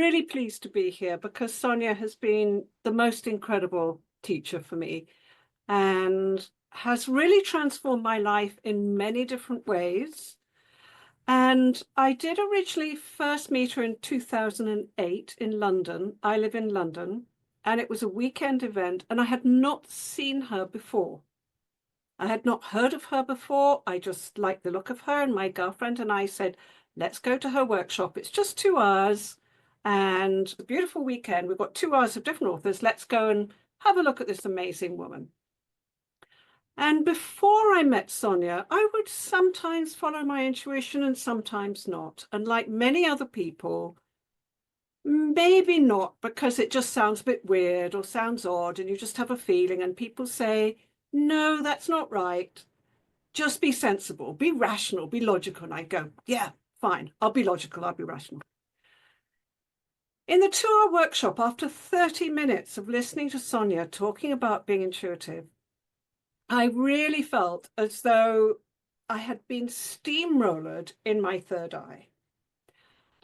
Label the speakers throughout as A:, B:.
A: really pleased to be here because Sonia has been the most incredible teacher for me and has really transformed my life in many different ways. And I did originally first meet her in 2008 in London. I live in London, and it was a weekend event, and I had not seen her before. I had not heard of her before. I just liked the look of her, and my girlfriend and I said, let's go to her workshop. It's just 2 hours and it's a beautiful weekend. We've got 2 hours of different authors. Let's go and have a look at this amazing woman. And before I met Sonia, I would sometimes follow my intuition and sometimes not. And like many other people, maybe not because it just sounds a bit weird or sounds odd and you just have a feeling and people say, no, that's not right. Just be sensible, be rational, be logical. And I go, yeah, fine, I'll be logical, I'll be rational. In the 2-hour workshop, after 30 minutes of listening to Sonia talking about being intuitive, I really felt as though I had been steamrollered in my third eye.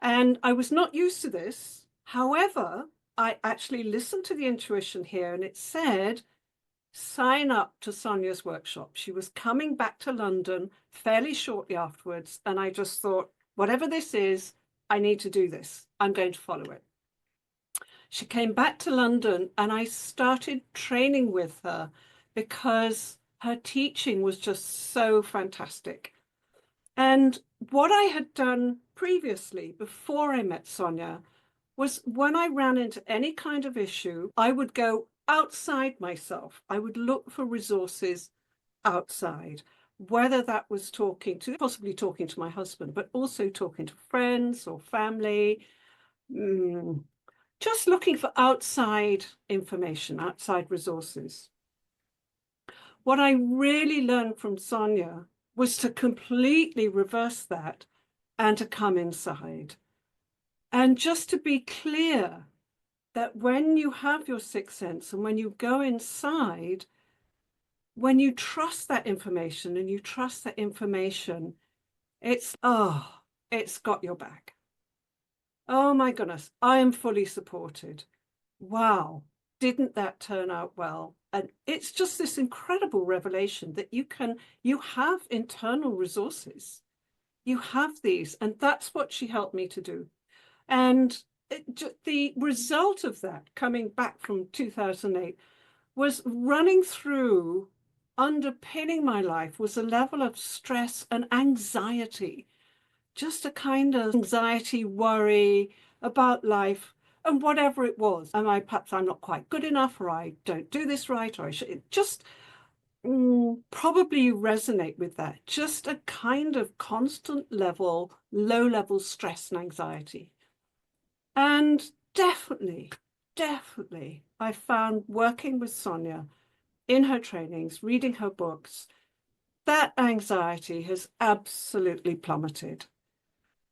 A: And I was not used to this. However, I actually listened to the intuition here and it said, sign up to Sonia's workshop. She was coming back to London fairly shortly afterwards. And I just thought, whatever this is, I need to do this. I'm going to follow it. She came back to London and I started training with her because her teaching was just so fantastic. And what I had done previously, before I met Sonia, was when I ran into any kind of issue, I would go outside myself. I would look for resources outside, whether that was possibly talking to my husband, but also talking to friends or family, just looking for outside information, outside resources. What I really learned from Sonia was to completely reverse that and to come inside. And just to be clear that when you have your sixth sense and when you go inside, when you trust that information and you trust that information, it's got your back. Oh my goodness, I am fully supported. Wow, didn't that turn out well? And it's just this incredible revelation that you have internal resources. You have these, and that's what she helped me to do. And the result of that, coming back from 2008, was running through, underpinning my life was a level of stress and anxiety, just a kind of anxiety, worry about life and whatever it was. Perhaps I'm not quite good enough, or I don't do this right, or I should just probably resonate with that. Just a kind of constant level, low level stress and anxiety. And definitely, I found working with Sonia in her trainings, reading her books, that anxiety has absolutely plummeted.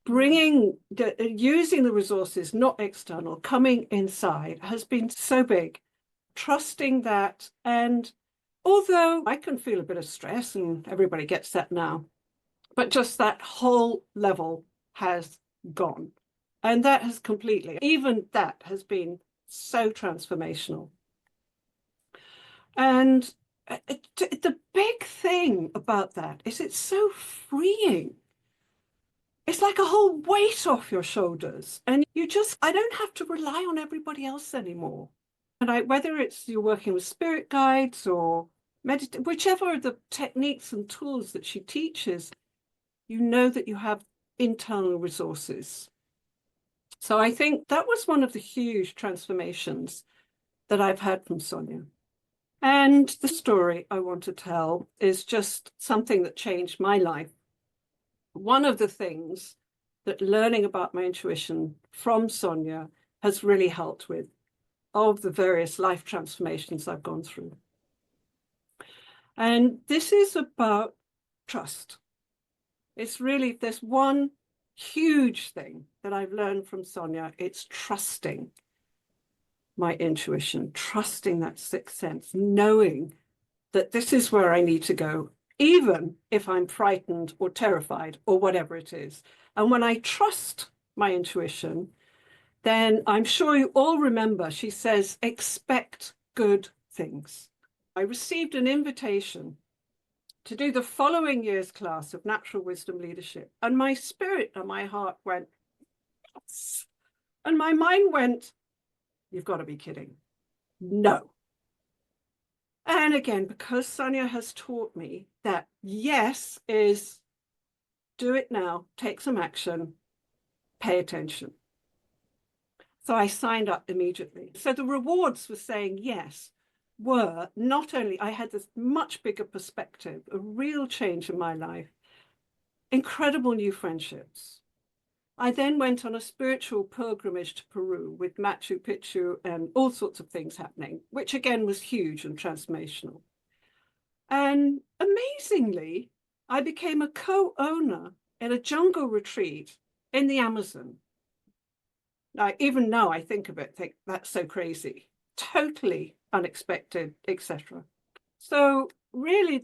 A: Using the resources, not external, coming inside has been so big. Trusting that, and although I can feel a bit of stress and everybody gets that now, but just that whole level has gone. And that has even that has been so transformational. And the big thing about that is it's so freeing. It's like a whole weight off your shoulders. And I don't have to rely on everybody else anymore. And whether it's you're working with spirit guides or whichever of the techniques and tools that she teaches, you know that you have internal resources. So I think that was one of the huge transformations that I've had from Sonia. And the story I want to tell is just something that changed my life. One of the things that learning about my intuition from Sonia has really helped with, of the various life transformations I've gone through. And this is about trust. It's really, there's one huge thing that I've learned from Sonia. It's trusting my intuition, trusting that sixth sense, knowing that this is where I need to go, even if I'm frightened or terrified or whatever it is. And when I trust my intuition, then I'm sure you all remember, she says, expect good things. I received an invitation to do the following year's class of Natural Wisdom Leadership. And my spirit and my heart went, yes. And my mind went, you've got to be kidding. No. And again, because Sonia has taught me that yes is do it now, take some action, pay attention. So I signed up immediately. So the rewards for saying yes were not only I had this much bigger perspective, a real change in my life, incredible new friendships. I then went on a spiritual pilgrimage to Peru with Machu Picchu and all sorts of things happening, which again was huge and transformational. And amazingly, I became a co-owner in a jungle retreat in the Amazon. Now, even now I think of it, think that's so crazy, totally unexpected, etc. So really,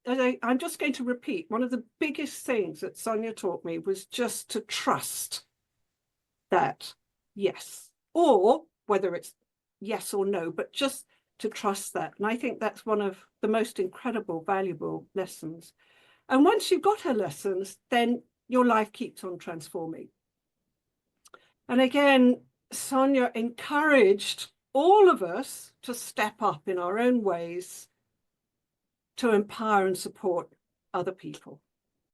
A: I'm just going to repeat, one of the biggest things that Sonia taught me was just to trust that yes, or whether it's yes or no, but just to trust that. And I think that's one of the most incredible, valuable lessons. And once you've got her lessons, then your life keeps on transforming. And again, Sonia encouraged all of us to step up in our own ways to empower and support other people.